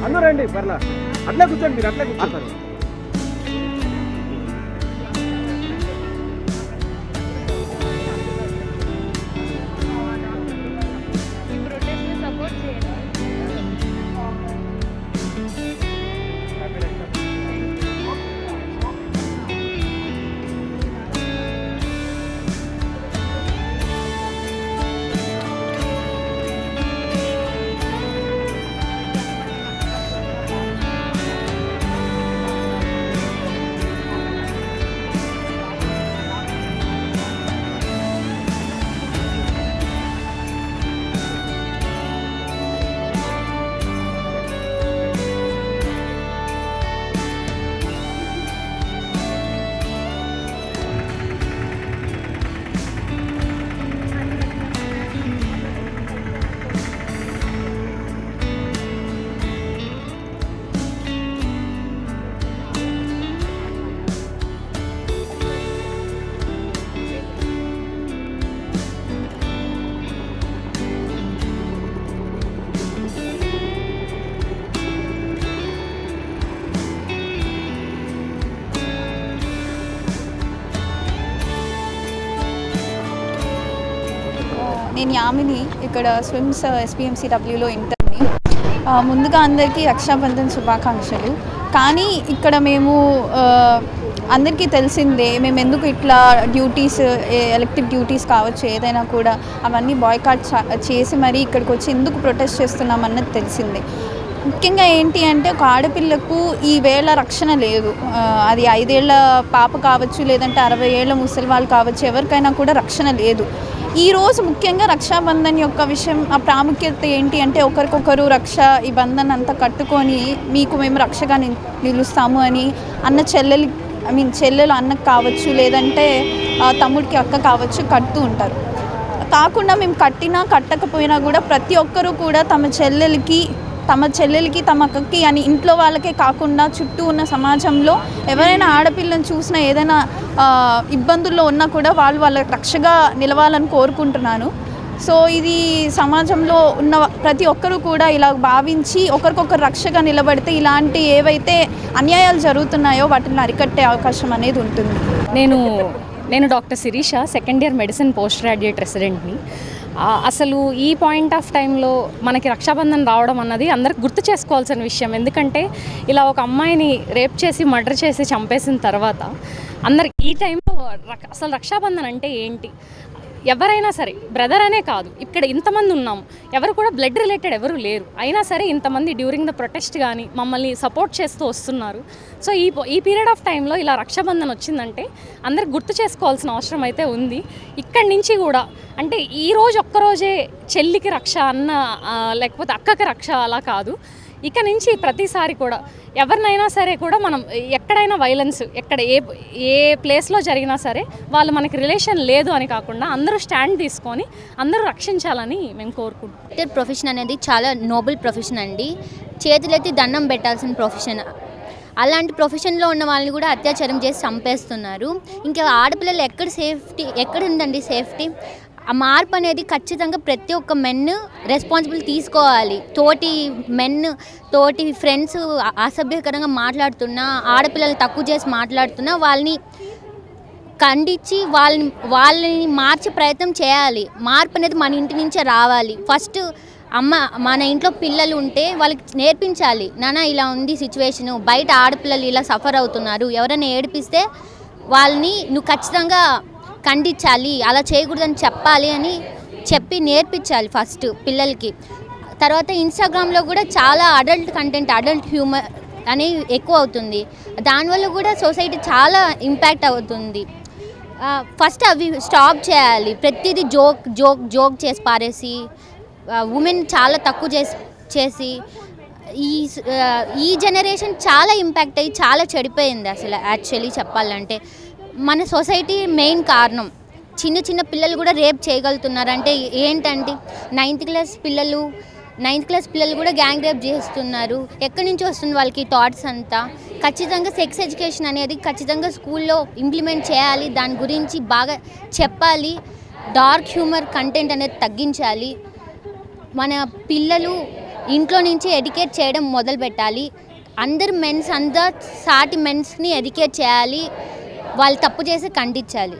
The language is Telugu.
అందరూ రండి, పర్లా అట్లే కూర్చోండి, మీరు అట్లే కూర్చుంటారు. నేను యామిని, ఇక్కడ స్విమ్స్ SPMCWలో ఇంటర్ని. ముందుగా అందరికీ రక్షాబంధన్ శుభాకాంక్షలు. కానీ ఇక్కడ మేము అందరికీ తెలిసిందే, మేము ఎందుకు ఇట్లా డ్యూటీస్, ఎలక్టివ్ డ్యూటీస్ కావచ్చు ఏదైనా కూడా అవన్నీ బాయ్కాట్ చేసి మరీ ఇక్కడికి వచ్చి ఎందుకు ప్రొటెస్ట్ చేస్తున్నామన్నది తెలిసిందే. ముఖ్యంగా ఏంటి అంటే, ఒక ఆడపిల్లకు ఈ వేళ రక్షణ లేదు. అది 5 ఏళ్ల పాప కావచ్చు, లేదంటే 60 ఏళ్ల ముసలి వాళ్ళు కావచ్చు, ఎవరికైనా కూడా రక్షణ లేదు. ఈరోజు ముఖ్యంగా రక్షాబంధన్ యొక్క విషయం, ఆ ప్రాముఖ్యత ఏంటి అంటే, ఒకరికొకరు ఈ బంధన్ అంతా కట్టుకొని మీకు మేము రక్షగా నిలుస్తాము అని చెల్లెలు అన్నకు కావచ్చు, లేదంటే తమ్ముడికి అక్క కావచ్చు కడుతూ ఉంటారు. కాకుండా మేము కట్టినా కట్టకపోయినా కూడా ప్రతి ఒక్కరూ కూడా తమ చెల్లెలకి తమ అక్కకి అని ఇంట్లో వాళ్ళకే కాకుండా చుట్టూ ఉన్న సమాజంలో ఎవరైనా ఆడపిల్లని చూసినా, ఏదైనా ఇబ్బందుల్లో ఉన్నా కూడా వాళ్ళ రక్షగా నిలవాలని కోరుకుంటున్నాను. సో ఇది సమాజంలో ఉన్న ప్రతి ఒక్కరూ కూడా ఇలా భావించి ఒకరికొకరు రక్షగా నిలబడితే ఇలాంటి ఏవైతే అన్యాయాలు జరుగుతున్నాయో వాటిని అరికట్టే అవకాశం అనేది ఉంటుంది. నేను doctor Shirisha, second year medicine post graduate రెసిడెంట్ని. అసలు ఈ పాయింట్ ఆఫ్ టైంలో మనకి రక్షాబంధన్ రావడం అన్నది అందరికి గుర్తు చేసుకోవాల్సిన విషయం. ఎందుకంటే ఇలా ఒక అమ్మాయిని రేప్ చేసి మర్డర్ చేసి చంపేసిన తర్వాత అందరికి ఈ టైంలో అసలు రక్షాబంధన్ అంటే ఏంటి, ఎవరైనా సరే, బ్రదర్ అనే కాదు, ఇక్కడ ఇంతమంది ఉన్నాము, ఎవరు కూడా బ్లడ్ రిలేటెడ్ ఎవరు లేరు, అయినా సరే ఇంతమంది డ్యూరింగ్ ద ప్రొటెస్ట్ కానీ మమ్మల్ని సపోర్ట్ చేస్తూ వస్తున్నారు. సో ఈ పీరియడ్ ఆఫ్ టైంలో ఇలా రక్షాబంధన్ వచ్చిందంటే అందరికి గుర్తు చేసుకోవాల్సిన అవసరం అయితే ఉంది. ఇక్కడి నుంచి కూడా అంటే ఈరోజు ఒక్కరోజే చెల్లికి రక్ష అన్న, లేకపోతే అక్కకి రక్ష అలా కాదు. ఇక నుంచి ప్రతిసారి కూడా ఎవరినైనా సరే కూడా మనం ఎక్కడైనా వైలెన్స్ ఎక్కడ ఏ ప్లేస్లో జరిగినా సరే వాళ్ళు మనకి రిలేషన్ లేదు అని కాకుండా అందరూ స్టాండ్ తీసుకొని అందరూ రక్షించాలని మేము కోరుకుంటున్నాం. ప్రొఫెషన్ అనేది చాలా నోబెల్ ప్రొఫెషన్ అండి. చేతులెత్తి దండం పెట్టాల్సిన ప్రొఫెషన్. అలాంటి ప్రొఫెషన్లో ఉన్న వాళ్ళని కూడా అత్యాచారం చేసి చంపేస్తున్నారు. ఇంకా ఆడపిల్లలు ఎక్కడ ఉందండి సేఫ్టీ? ఆ మార్పు అనేది ఖచ్చితంగా ప్రతి ఒక్క మెన్ రెస్పాన్సిబుల్ తీసుకోవాలి. తోటి ఫ్రెండ్స్ అసభ్యకరంగా మాట్లాడుతున్నా, ఆడపిల్లలు తక్కువ చేసి మాట్లాడుతున్నా వాళ్ళని ఖండించి వాళ్ళని మార్చే ప్రయత్నం చేయాలి. మార్పు అనేది మన ఇంటి నుంచే రావాలి. ఫస్ట్ మన ఇంట్లో పిల్లలు ఉంటే వాళ్ళకి నేర్పించాలి, నాన్న ఇలా ఉంది సిచ్యువేషను, బయట ఆడపిల్లలు ఇలా సఫర్ అవుతున్నారు, ఎవరైనా ఏడిపిస్తే వాళ్ళని నువ్వు ఖచ్చితంగా ఖండించాలి, అలా చేయకూడదని చెప్పాలి అని చెప్పి నేర్పించాలి ఫస్ట్ పిల్లలకి. తర్వాత ఇన్స్టాగ్రామ్లో కూడా చాలా అడల్ట్ కంటెంట్, అడల్ట్ హ్యూమర్ అనేవి ఎక్కువ అవుతుంది. దానివల్ల కూడా సొసైటీ చాలా ఇంపాక్ట్ అవుతుంది. ఫస్ట్ అవి స్టాప్ చేయాలి. ప్రతిదీ జోక్ చేసి పారేసి ఉమెన్ చాలా తక్కువ చేసి ఈ జనరేషన్ చాలా ఇంపాక్ట్ అయ్యి చాలా చెడిపోయింది అసలు. యాక్చువల్లీ చెప్పాలంటే మన సొసైటీ మెయిన్ కారణం. చిన్న పిల్లలు కూడా రేప్ చేయగలుగుతున్నారంటే ఏంటంటే నైన్త్ క్లాస్ పిల్లలు కూడా గ్యాంగ్ రేప్ చేస్తున్నారు. ఎక్కడి నుంచి వస్తుంది వాళ్ళకి థాట్స్ అంతా? ఖచ్చితంగా సెక్స్ ఎడ్యుకేషన్ అనేది ఖచ్చితంగా స్కూల్లో ఇంప్లిమెంట్ చేయాలి. దాని గురించి బాగా చెప్పాలి. డార్క్ హ్యూమర్ కంటెంట్ అనేది తగ్గించాలి. మన పిల్లలు ఇంట్లో నుంచి ఎడ్యుకేట్ చేయడం మొదలు పెట్టాలి. సాటి మెన్స్ని ఎడ్యుకేట్ చేయాలి. వాళ్ళు తప్పు చేసి ఖండించాలి.